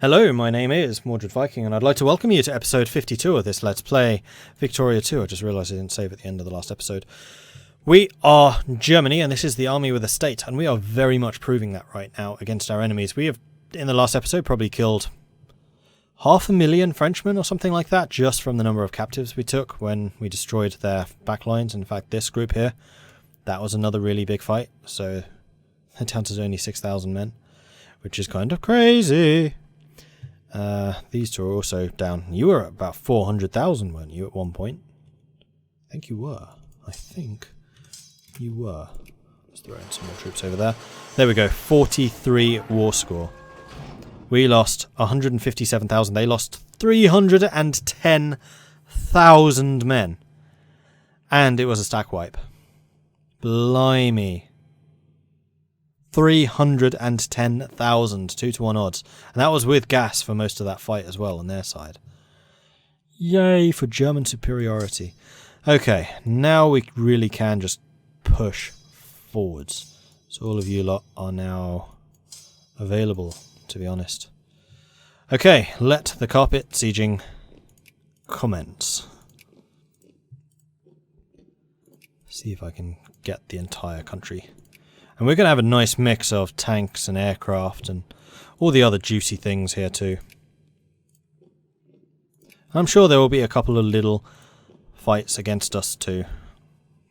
Hello, my name is Mordred Viking, and I'd like to welcome you to episode 52 of this Let's Play Victoria 2. I just realised I didn't save at the end of the last episode. We are Germany, and this is the army with a state, and we are very much proving that right now against our enemies. We have, in the last episode, probably killed 500,000 Frenchmen or something like that, just from the number of captives we took when we destroyed their backlines. In fact, this group here, that was another really big fight, so they're down to only 6,000 men, which is kind of crazy. These two are also down. You were at about 400,000, weren't you, at one point? I think you were. Let's throw in some more troops over there. There we go. 43 war score. We lost 157,000. They lost 310,000 men. And it was a stack wipe. Blimey. 310,000, 2-to-1 odds. And that was with gas for most of that fight as well on their side. Yay for German superiority. Okay, now we really can just push forwards. So all of you lot are now available, to be honest. Okay, let the carpet sieging commence. See if I can get the entire country. And we're going to have a nice mix of tanks and aircraft and all the other juicy things here too. I'm sure there will be a couple of little fights against us too.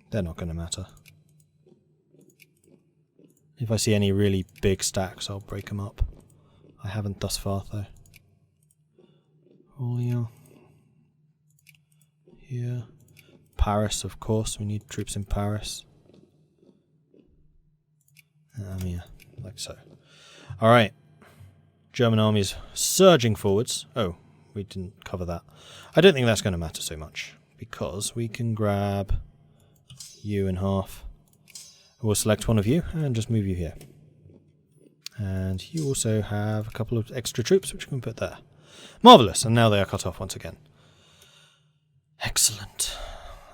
They're not going to matter. If I see any really big stacks, I'll break them up. I haven't thus far though. Orléans. Here. Paris, of course. We need troops in Paris. Yeah, like so. Alright. German armies surging forwards. Oh, we didn't cover that. I don't think that's going to matter so much, because we can grab you in half. We'll select one of you and just move you here. And you also have a couple of extra troops which we can put there. Marvellous, and now they are cut off once again. Excellent.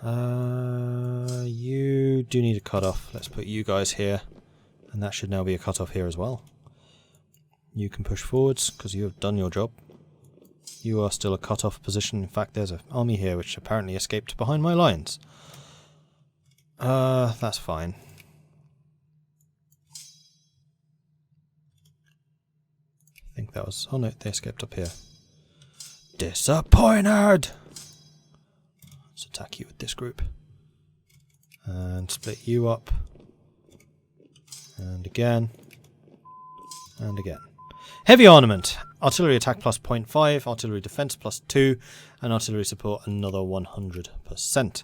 You do need a cut off. Let's put you guys here. And that should now be a cut-off here as well. You can push forwards, because you have done your job. You are still a cut-off position. In fact, there's an army here which apparently escaped behind my lines. That's fine. I think that was... Oh no, they escaped up here. Disappointed! Let's attack you with this group. And split you up. And again. And again. Heavy armament. Artillery attack plus 0.5. Artillery defense plus 2. And artillery support another 100%.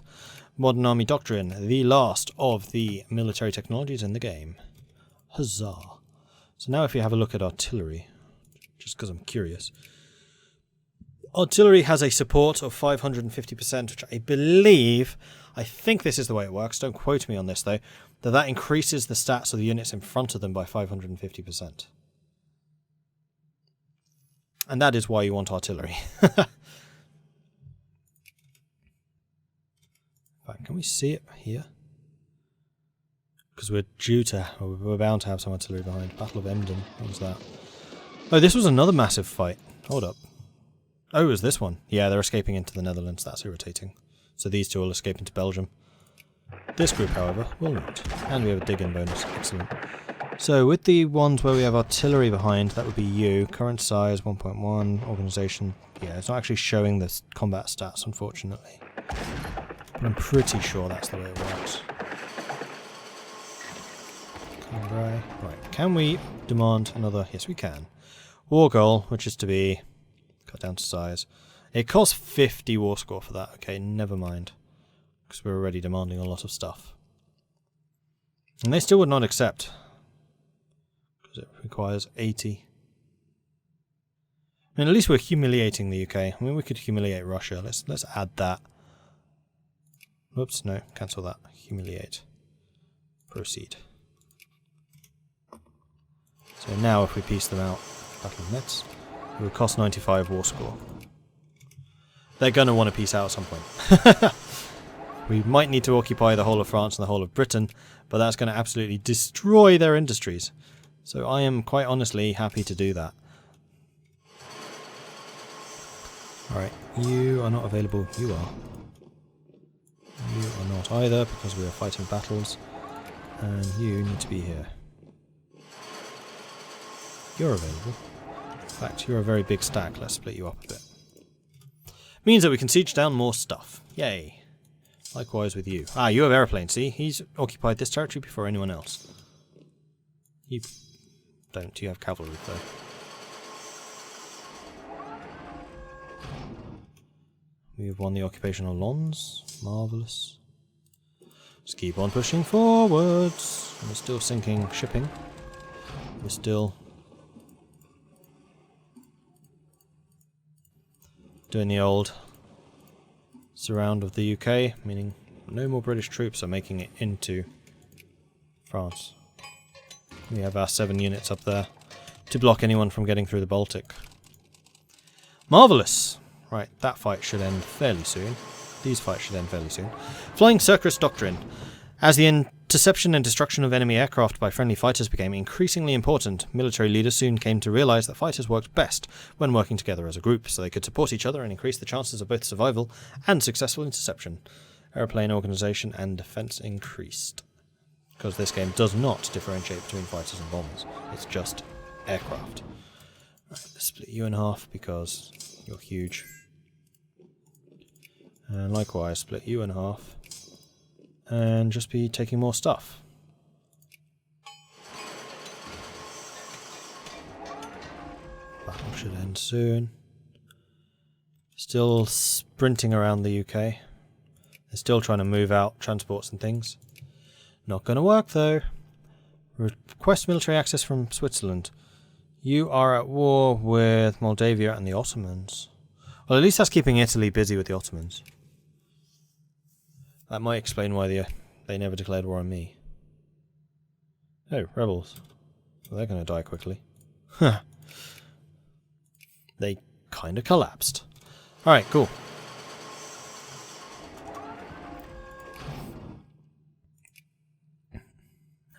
Modern army doctrine. The last of the military technologies in the game. Huzzah. So now if you have a look at artillery. Just because I'm curious. Artillery has a support of 550%. Which I believe... I think this is the way it works. Don't quote me on this though. That increases the stats of the units in front of them by 550%. And that is why you want artillery. Right, can we see it here? Because we're bound to have some artillery behind. Battle of Emden. What was that? Oh, this was another massive fight. Hold up. Oh, it was this one. Yeah, they're escaping into the Netherlands. That's irritating. So these two will escape into Belgium. This group, however, will not. And we have a dig-in bonus. Excellent. So, with the ones where we have artillery behind, that would be you. Current size, 1.1. Organisation. Yeah, it's not actually showing the combat stats, unfortunately. But I'm pretty sure that's the way it works. Right. Can we demand another... Yes, we can. War goal, which is to be... cut down to size. It costs 50 war score for that. Okay, never mind. Because we're already demanding a lot of stuff. And they still would not accept. Because it requires 80. I mean, at least we're humiliating the UK. I mean, we could humiliate Russia. Let's add that. Whoops, no. Cancel that. Humiliate. Proceed. So now if we piece them out, Battle of Metz, it would cost 95 war score. They're going to want to peace out at some point. We might need to occupy the whole of France and the whole of Britain, but that's going to absolutely destroy their industries. So I am quite honestly happy to do that. Alright, you are not available. You are. You are not either, because we are fighting battles. And you need to be here. You're available. In fact, you're a very big stack. Let's split you up a bit. Means that we can siege down more stuff. Yay. Likewise with you. Ah, you have airplanes, see? He's occupied this territory before anyone else. You don't. You have cavalry, though. We've won the occupation of Lons. Marvellous. Just keep on pushing forwards. We're still sinking shipping. We're still doing the old surround of the UK, meaning no more British troops are making it into France. We have our 7 units up there to block anyone from getting through the Baltic. Marvellous! Right, that fight should end fairly soon. These fights should end fairly soon. Flying Circus Doctrine. As the interception and destruction of enemy aircraft by friendly fighters became increasingly important, military leaders soon came to realise that fighters worked best when working together as a group, so they could support each other and increase the chances of both survival and successful interception. Airplane organisation and defence increased. Because this game does not differentiate between fighters and bombers. It's just aircraft. Right, let's split you in half because you're huge. And likewise, split you in half. And just be taking more stuff. Battle should end soon. Still sprinting around the UK. They're still trying to move out transports and things. Not going to work though. Request military access from Switzerland. You are at war with Moldavia and the Ottomans. Well, at least that's keeping Italy busy with the Ottomans. That might explain why they never declared war on me. Oh, rebels. Well, they're going to die quickly. They kind of collapsed. Alright, cool.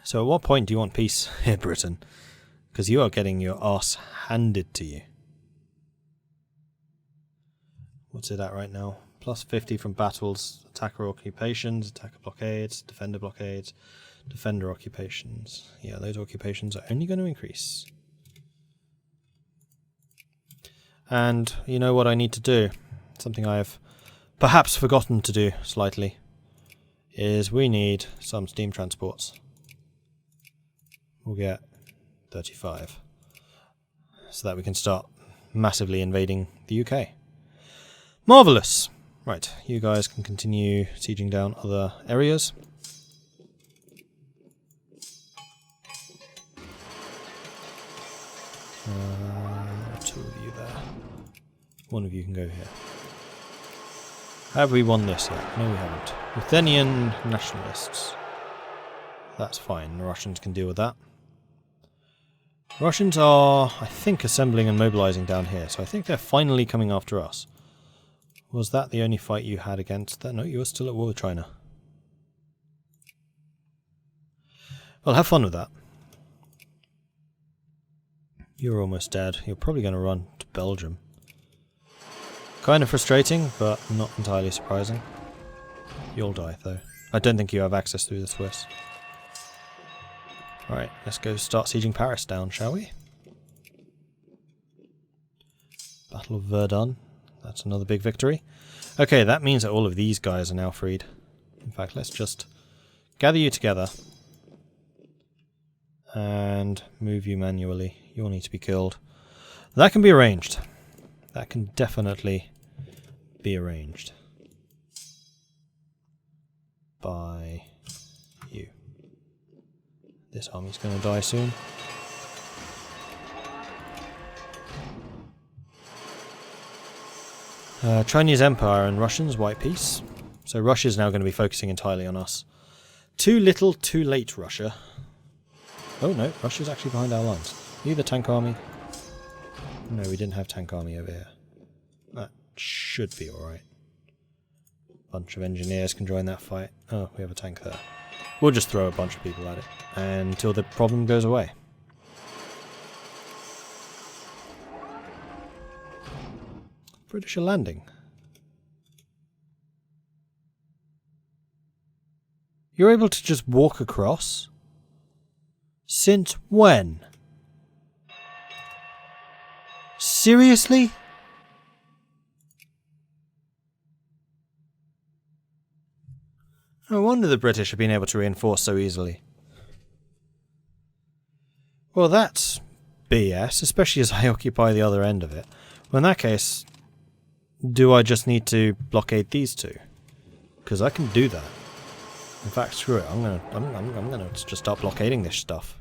So at what point do you want peace here, Britain? Because you are getting your arse handed to you. What's it at right now? Plus 50 from battles, attacker occupations, attacker blockades, defender occupations. Yeah, those occupations are only going to increase. And you know what I need to do? Something I have perhaps forgotten to do slightly. Is we need some steam transports. We'll get 35. So that we can start massively invading the UK. Marvellous! Right, you guys can continue sieging down other areas. Two of you there. One of you can go here. Have we won this yet? No, we haven't. Ruthenian nationalists. That's fine, the Russians can deal with that. Russians are, I think, assembling and mobilising down here, so I think they're finally coming after us. Was that the only fight you had against them? No, you were still at war with China. Well, have fun with that. You're almost dead. You're probably going to run to Belgium. Kind of frustrating, but not entirely surprising. You'll die, though. I don't think you have access through the Swiss. Alright, let's go start sieging Paris down, shall we? Battle of Verdun. That's another big victory. Okay, that means that all of these guys are now freed. In fact, let's just gather you together and move you manually. You'll need to be killed. That can be arranged. That can definitely be arranged by you. This army's going to die soon. Chinese Empire and Russians, white peace. So Russia's now going to be focusing entirely on us. Too little, too late, Russia. Oh no, Russia's actually behind our lines. Are you the tank army? No, we didn't have tank army over here. That should be alright. Bunch of engineers can join that fight. Oh, we have a tank there. We'll just throw a bunch of people at it until the problem goes away. British are landing. You're able to just walk across? Since when? Seriously? No wonder the British have been able to reinforce so easily. Well, that's BS, especially as I occupy the other end of it. Well, in that case, do I just need to blockade these two? Because I can do that. In fact, screw it. I'm gonna just start blockading this stuff.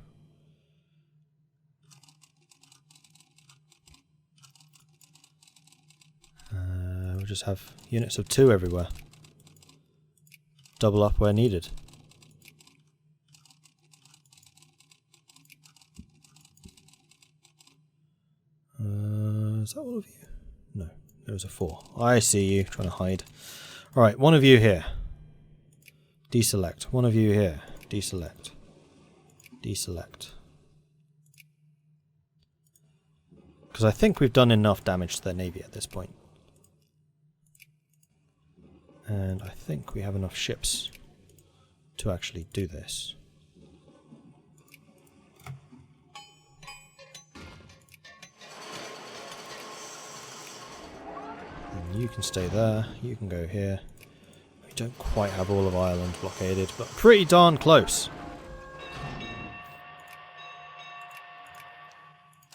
We'll just have units of 2 everywhere. Double up where needed. Is that all of you? No, there was a 4. I see you, trying to hide. Alright, one of you here. Deselect. One of you here. Deselect. Deselect. Because I think we've done enough damage to their navy at this point. And I think we have enough ships to actually do this. And you can stay there, you can go here. We don't quite have all of Ireland blockaded, but pretty darn close.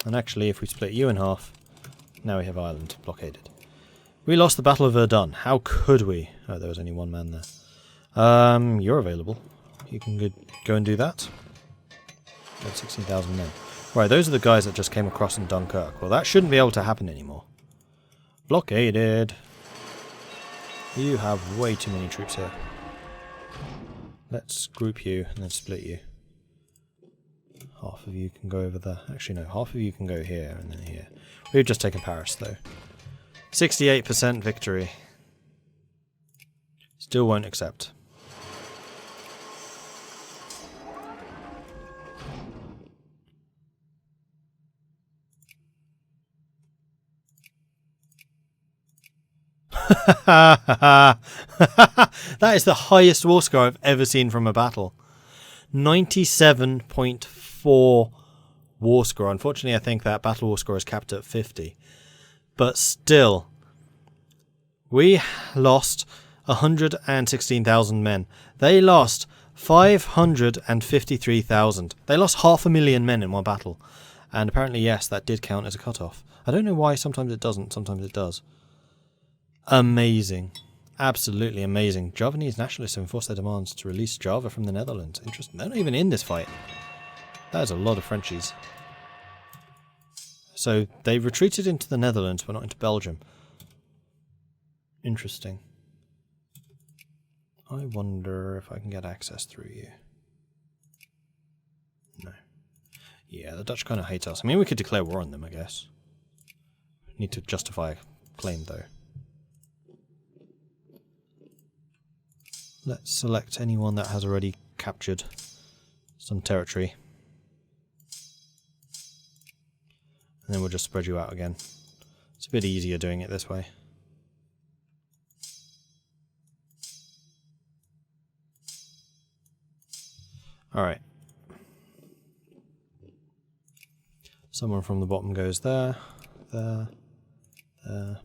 And actually, if we split you in half, now we have Ireland blockaded. We lost the Battle of Verdun. How could we? Oh, there was only one man there. You're available. You can go and do that. Got 16,000 men. Right, those are the guys that just came across in Dunkirk. Well, that shouldn't be able to happen anymore. Blockaded. You have way too many troops here. Let's group you and then split you. Half of you can go over there. Actually, no, half of you can go here and then here. We've just taken Paris, though. 68% victory. Still won't accept. That is the highest war score I've ever seen from a battle. 97.4 war score. Unfortunately, I think that battle war score is capped at 50. But still, we lost 116,000 men. They lost 553,000. They lost 500,000 men in one battle. And apparently, yes, that did count as a cutoff. I don't know why sometimes it doesn't, sometimes it does. Amazing. Absolutely amazing. Javanese nationalists have enforced their demands to release Java from the Netherlands. Interesting. They're not even in this fight. That is a lot of Frenchies. So they retreated into the Netherlands, but not into Belgium. Interesting. I wonder if I can get access through you. No. Yeah, the Dutch kind of hate us. I mean, we could declare war on them, I guess. Need to justify a claim, though. Let's select anyone that has already captured some territory. And then we'll just spread you out again. It's a bit easier doing it this way. Alright. Someone from the bottom goes there, there, there.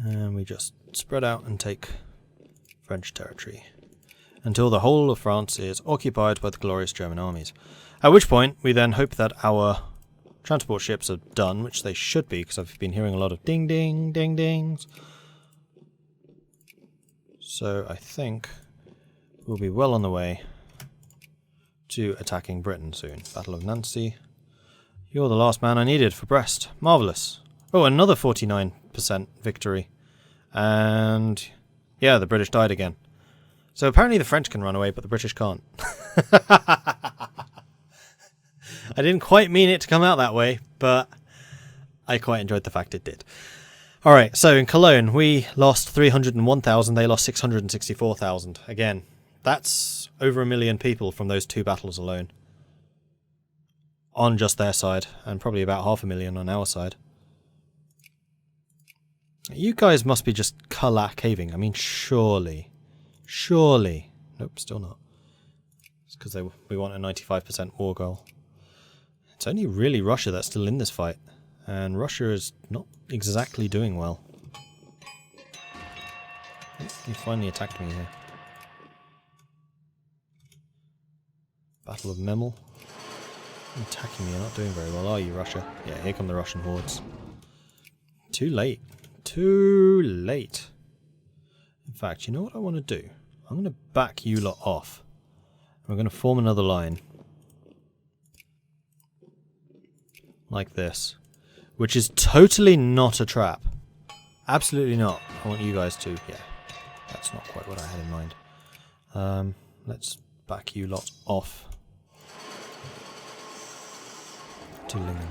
And we just spread out and take French territory until the whole of France is occupied by the glorious German armies. At which point, we then hope that our transport ships are done, which they should be, because I've been hearing a lot of ding ding ding dings. So I think we'll be well on the way to attacking Britain soon. Battle of Nancy. You're the last man I needed for Brest. Marvellous. Oh, another 49% victory. And yeah, the British died again. So apparently the French can run away, but the British can't. I didn't quite mean it to come out that way, but I quite enjoyed the fact it did. Alright, so in Cologne, we lost 301,000, they lost 664,000. Again, that's over 1 million people from those 2 battles alone. on just their side, and probably about 500,000 on our side. You guys must be just caving. I mean, surely. Nope, still not. It's because we want a 95% war goal. It's only really Russia that's still in this fight, and Russia is not exactly doing well. You finally attacked me here. Battle of Memel. You're attacking me, you're not doing very well, are you, Russia? Yeah, here come the Russian hordes. Too late. Too late. In fact, you know what I want to do? I'm going to back you lot off. We're going to form another line. Like this. Which is totally not a trap. Absolutely not. I want you guys to... Yeah, that's not quite what I had in mind. Let's back you lot off. To Lingen.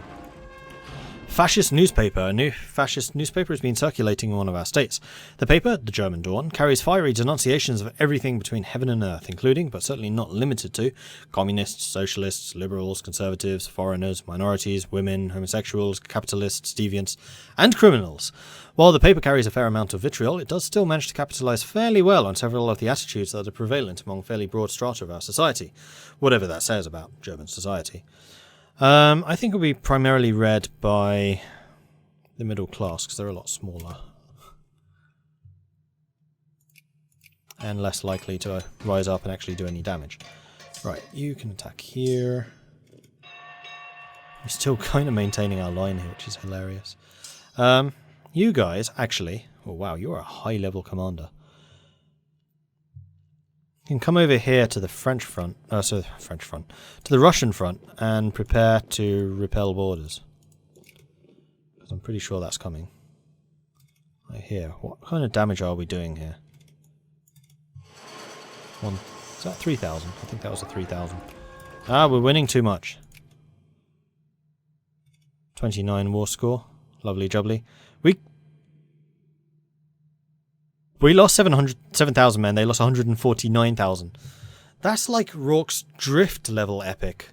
Fascist newspaper. A new fascist newspaper has been circulating in one of our states. The paper, the German Dawn, carries fiery denunciations of everything between heaven and earth, including, but certainly not limited to, communists, socialists, liberals, conservatives, foreigners, minorities, women, homosexuals, capitalists, deviants, and criminals. While the paper carries a fair amount of vitriol, it does still manage to capitalise fairly well on several of the attitudes that are prevalent among fairly broad strata of our society, whatever that says about German society. I think it'll be primarily read by the middle class, because they're a lot smaller. And less likely to rise up and actually do any damage. Right, you can attack here. We're still kind of maintaining our line here, which is hilarious. You guys, actually... Oh wow, you're a high-level commander. You can come over here to the French front, to the Russian front, and prepare to repel borders. Because I'm pretty sure that's coming. Right here. What kind of damage are we doing here? Is that 3,000? I think that was a 3,000. Ah, we're winning too much. 29 war score. Lovely jubbly. We lost 7,000 men, they lost 149,000. That's like Rorke's Drift level epic.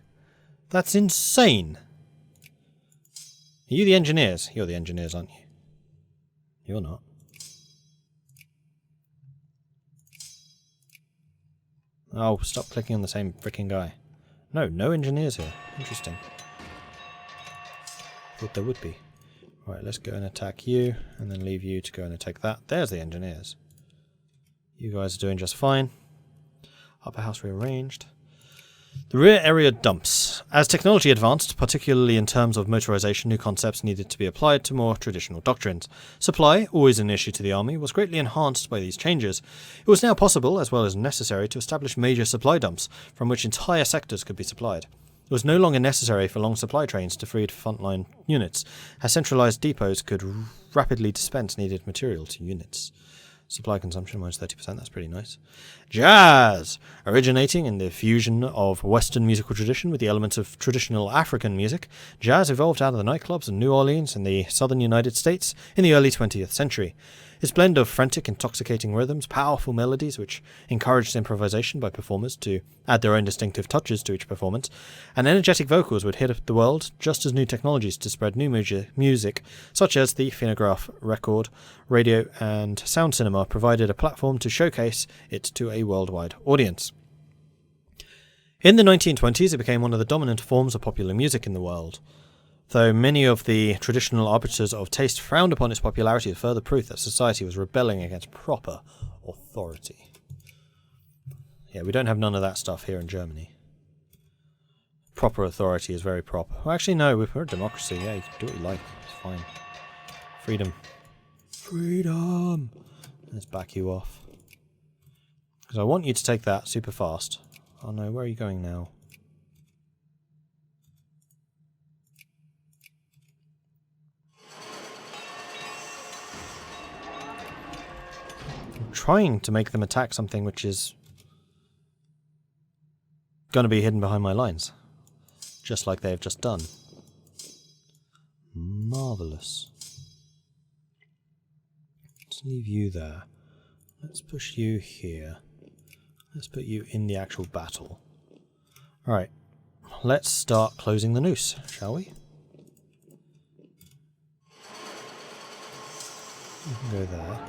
That's insane. Are you the engineers? You're the engineers, aren't you? You're not. Oh, stop clicking on the same freaking guy. No engineers here. Interesting. Thought there would be. Right, let's go and attack you, and then leave you to go and attack that. There's the engineers. You guys are doing just fine. Upper house rearranged. The rear area dumps. As technology advanced, particularly in terms of motorization, new concepts needed to be applied to more traditional doctrines. Supply, always an issue to the army, was greatly enhanced by these changes. It was now possible, as well as necessary, to establish major supply dumps, from which entire sectors could be supplied. It was no longer necessary for long supply trains to feed frontline units, as centralized depots could rapidly dispense needed material to units. Supply consumption minus 30%, that's pretty nice. Jazz! Originating in the fusion of Western musical tradition with the elements of traditional African music, jazz evolved out of the nightclubs in New Orleans in the southern United States in the early 20th century. Its blend of frantic, intoxicating rhythms, powerful melodies which encouraged improvisation by performers to add their own distinctive touches to each performance, and energetic vocals would hit the world just as new technologies to spread new music, such as the phonograph, record, radio, and sound cinema, provided a platform to showcase it to a worldwide audience. In the 1920s, it became one of the dominant forms of popular music in the world. Though many of the traditional arbiters of taste frowned upon its popularity as further proof that society was rebelling against proper authority. Yeah, we don't have none of that stuff here in Germany. Proper authority is very proper. Well, actually, no, we're a democracy. Yeah, you can do what you like. It's fine. Freedom. Freedom! Let's back you off. Because I want you to take that super fast. Oh no, where are you going now? Trying to make them attack something which is going to be hidden behind my lines, just like they've just done. Marvellous. Let's leave you there. Let's push you here. Let's put you in the actual battle. Alright, let's start closing the noose, shall we? You can go there.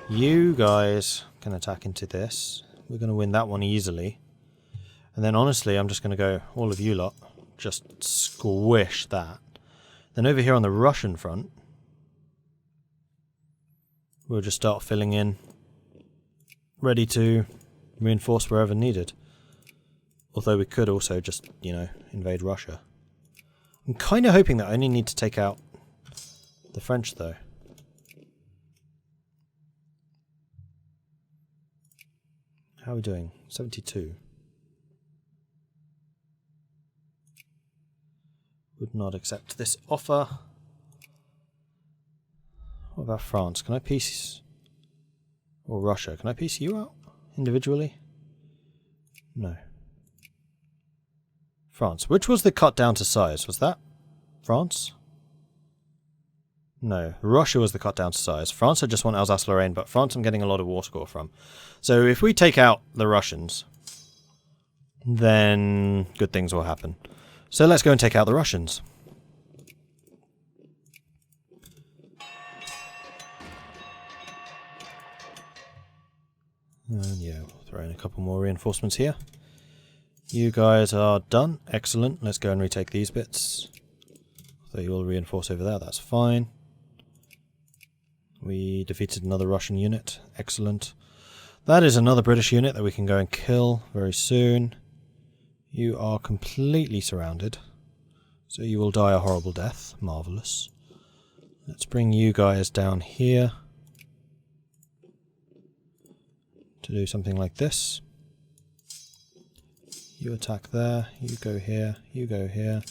You guys can attack into this. We're going to win that one easily. And then honestly, I'm just going to go, all of you lot, just squish that. Then over here on the Russian front, we'll just start filling in, ready to reinforce wherever needed. Although we could also just, you know, invade Russia. I'm kind of hoping that I only need to take out the French, though. How are we doing? 72. Would not accept this offer. What about France? Can I piece... or Russia? Can I piece you out individually? No. France. Which was the cut down to size? Was that France? No. Russia was the cut down to size. France, I just want Alsace-Lorraine, but France I'm getting a lot of war score from. So if we take out the Russians, then good things will happen. So let's go and take out the Russians. And yeah, we'll throw in a couple more reinforcements here. You guys are done. Excellent. Let's go and retake these bits. So you all reinforce over there. That's fine. We defeated another Russian unit. Excellent. That is another British unit that we can go and kill very soon. You are completely surrounded. So you will die a horrible death. Marvellous. Let's bring you guys down here to do something like this. You attack there, you go here, you go here,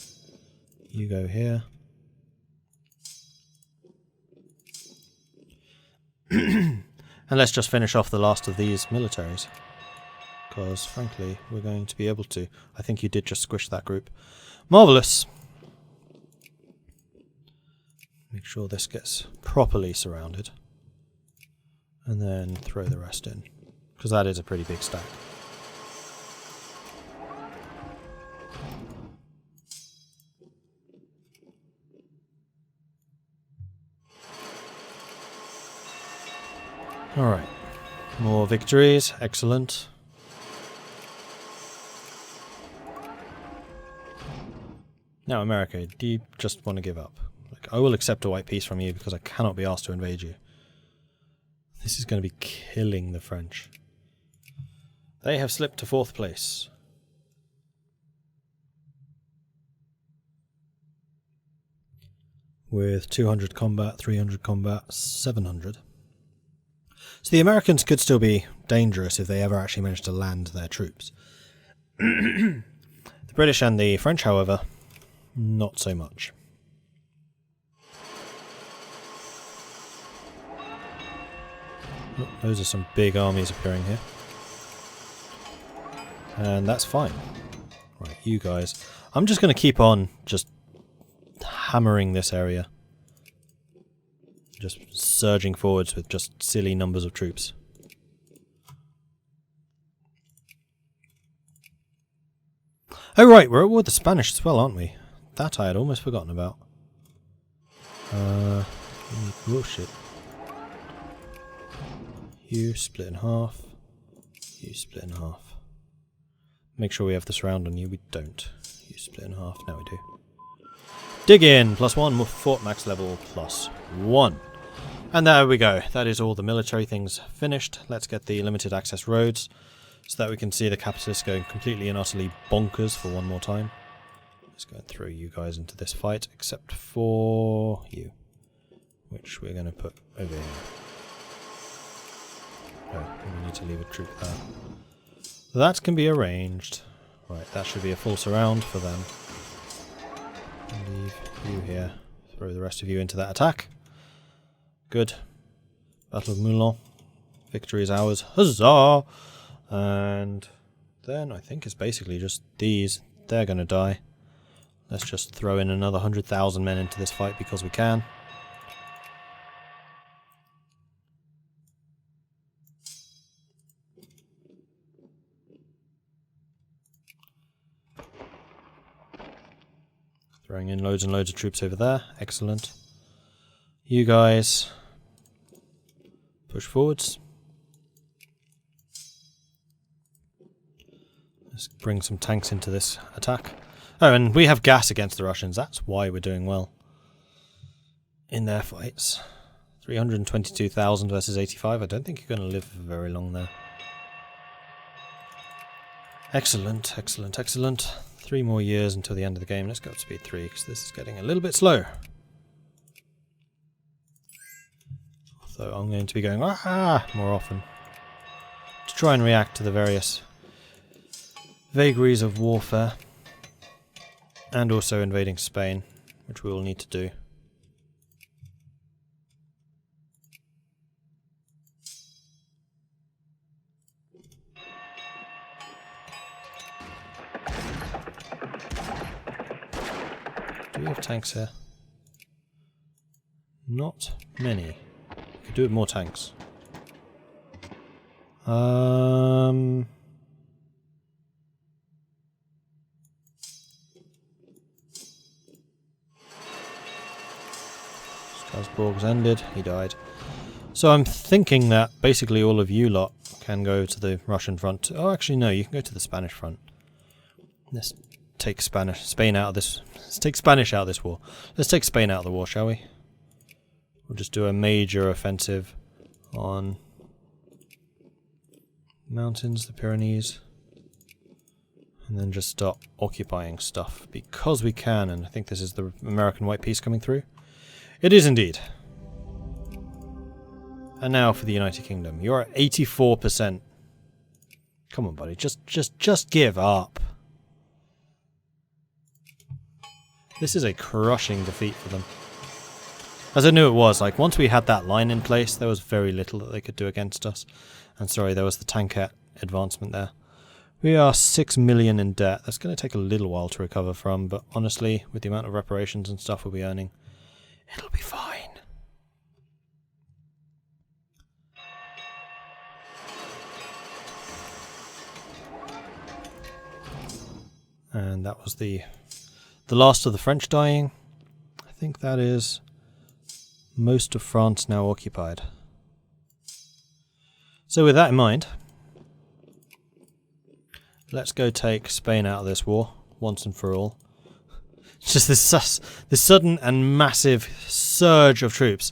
you go here. And let's just finish off the last of these militaries. Because, frankly, we're going to be able to. I think you did just squish that group. Marvellous! Make sure this gets properly surrounded. And then throw the rest in. Because that is a pretty big stack. Alright. More victories. Excellent. Now, America, do you just want to give up? Like, I will accept a white peace from you because I cannot be asked to invade you. This is going to be killing the French. They have slipped to 4th place. With 200 combat, 300 combat, 700. So the Americans could still be dangerous if they ever actually managed to land their troops. The British and the French, however, not so much. Oh, those are some big armies appearing here. And that's fine. Right, you guys. I'm just going to keep on just hammering this area. Just surging forwards with just silly numbers of troops. Oh right, we're at war with the Spanish as well, aren't we? That I had almost forgotten about. Bullshit. You split in half. You split in half. Make sure we have the surround on you. We don't. You split in half. Now we do. Dig in. +1. Fort max level +1. And there we go. That is all the military things finished. Let's get the limited access roads so that we can see the capitalists going completely and utterly bonkers for one more time. Let's go and throw you guys into this fight, except for you, which we're going to put over here. Oh, we need to leave a troop there. That can be arranged. Right, that should be a full surround for them. Leave you here. Throw the rest of you into that attack. Good. Battle of Moulins. Victory is ours. Huzzah! And then I think it's basically just these. They're going to die. Let's just throw in another 100,000 men into this fight because we can. Throwing in loads and loads of troops over there. Excellent. You guys push forwards. Let's bring some tanks into this attack. Oh, and we have gas against the Russians. That's why we're doing well in their fights. 322,000 versus 85. I don't think you're going to live for very long there. Excellent, excellent, excellent. 3 more years until the end of the game. Let's go up to speed 3 because this is getting a little bit slow. So I'm going to be going more often to try and react to the various vagaries of warfare, and also invading Spain, which we will need to do. Do we have tanks here? Not many. We could do with more tanks. Strasbourg's ended. He died. So I'm thinking that basically all of you lot can go to the Russian front. Oh, actually no, you can go to the Spanish front. Let's take Spain out of this. Let's take Spanish out of this war. Let's take Spain out of the war, shall we? We'll just do a major offensive on mountains, the Pyrenees, and then just start occupying stuff because we can. And I think this is the American White Peace coming through. It is indeed. And now for the United Kingdom. You're at 84%. Come on, buddy. Just give up. This is a crushing defeat for them. As I knew it was, like, once we had that line in place, there was very little that they could do against us. And sorry, there was the tankette advancement there. We are 6 million in debt. That's going to take a little while to recover from, but honestly, with the amount of reparations and stuff we'll be earning, it'll be fine. And that was the last of the French dying. I think that is most of France now occupied. So with that in mind, let's go take Spain out of this war once and for all. Just this sudden and massive surge of troops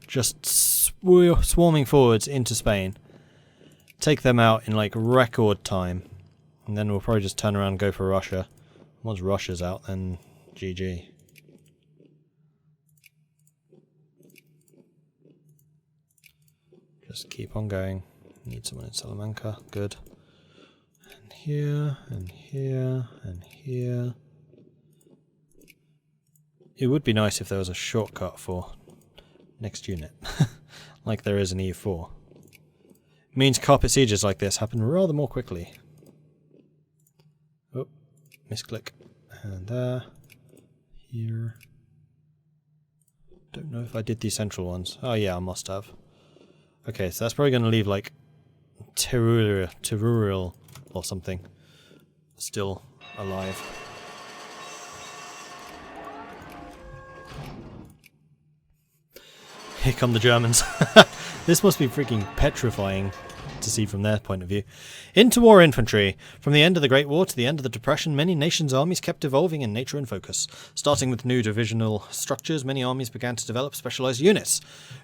just swarming forwards into Spain. Take them out in like record time. And then we'll probably just turn around and go for Russia. Once Russia's out, then GG. Just keep on going. Need someone in Salamanca. Good. And here, and here, and here. It would be nice if there was a shortcut for next unit, like there is in EU4. It means carpet sieges like this happen rather more quickly. Oh, misclick. And there. Here. Don't know if I did the central ones. Oh yeah, I must have. Okay, so that's probably going to leave like Teruel or something still alive. Here come the Germans. This must be freaking petrifying to see from their point of view. Interwar infantry. From the end of the Great War to the end of the Depression, many nations' armies kept evolving in nature and focus. Starting with new divisional structures, many armies began to develop specialized units,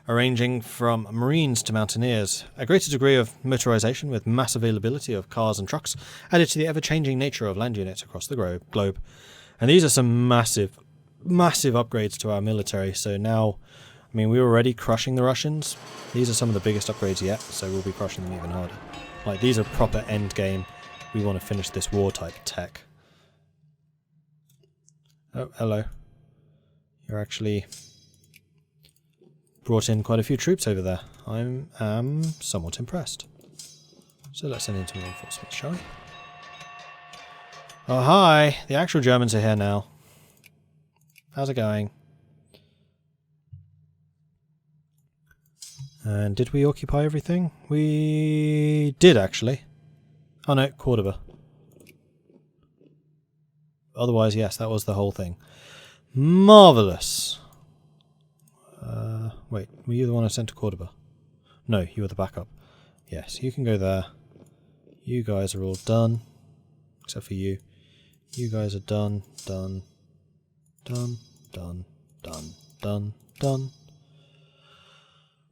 ranging from marines to mountaineers. A greater degree of motorization with mass availability of cars and trucks added to the ever-changing nature of land units across the globe. And these are some massive, massive upgrades to our military. So now, I mean, we were already crushing the Russians. These are some of the biggest upgrades yet, so we'll be crushing them even harder. Like, these are proper end game. We want to finish this war type tech. Oh, hello. You're actually brought in quite a few troops over there. I am somewhat impressed. So let's send in some reinforcements, shall we? Oh, hi! The actual Germans are here now. How's it going? And did we occupy everything? We did, actually. Oh no, Cordoba. Otherwise, yes, that was the whole thing. Marvellous. Wait, were you the one I sent to Cordoba? No, you were the backup. Yes, you can go there. You guys are all done. Except for you. You guys are done, done, done, done, done, done, done.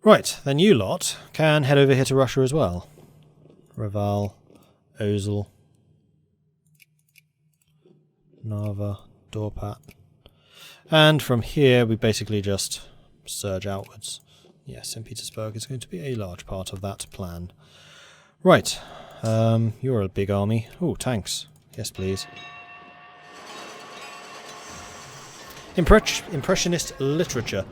Right, then you lot can head over here to Russia as well. Raval, Ozel, Narva, Dorpat. And from here we basically just surge outwards. Yes, St. Petersburg is going to be a large part of that plan. Right, you're a big army. Oh, tanks. Yes, please. Impressionist literature.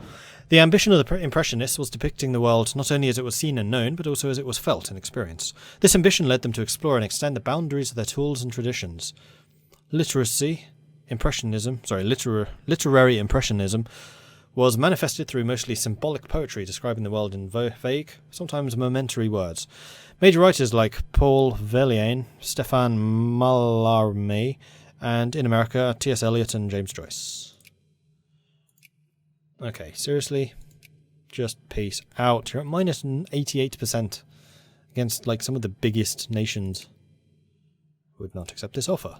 The ambition of the Impressionists was depicting the world not only as it was seen and known, but also as it was felt and experienced. This ambition led them to explore and extend the boundaries of their tools and traditions. Literary impressionism was manifested through mostly symbolic poetry describing the world in vague, sometimes momentary words. Major writers like Paul Verlaine, Stéphane Mallarmé, and in America, T.S. Eliot and James Joyce. Okay, seriously? Just peace out. You're at minus 88% against like some of the biggest nations. Would not accept this offer.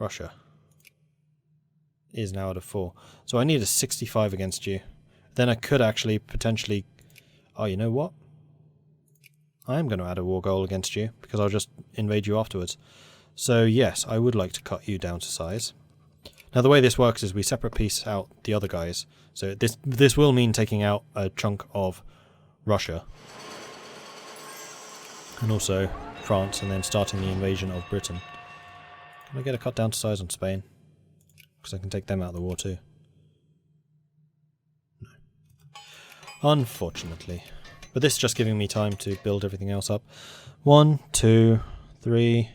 Russia is now out of 4. So I need a 65 against you. Then I could actually potentially... Oh, you know what? I am going to add a war goal against you because I'll just invade you afterwards. So yes, I would like to cut you down to size. Now the way this works is we separate piece out the other guys. So this will mean taking out a chunk of Russia. And also France, and then starting the invasion of Britain. Can I get a cut down to size on Spain? Because I can take them out of the war too. No. Unfortunately. But this is just giving me time to build everything else up. 1, 2, 3...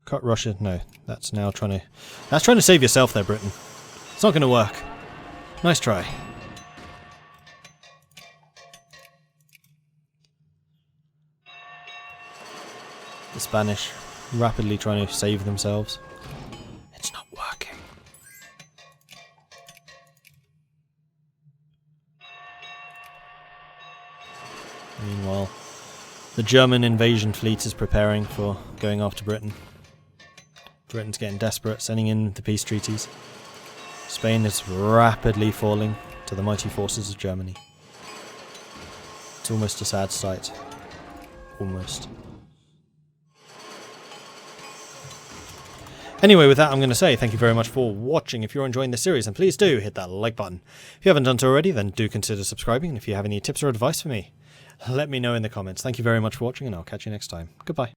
Cut Russia. No, that's now trying to save yourself there, Britain. It's not going to work. Nice try. The Spanish rapidly trying to save themselves. It's not working. Meanwhile, the German invasion fleet is preparing for going after Britain. Britain's getting desperate, sending in the peace treaties. Spain is rapidly falling to the mighty forces of Germany. It's almost a sad sight. Almost. Anyway, with that, I'm going to say thank you very much for watching. If you're enjoying this series, then please do hit that like button. If you haven't done so already, then do consider subscribing. And if you have any tips or advice for me, let me know in the comments. Thank you very much for watching, and I'll catch you next time. Goodbye.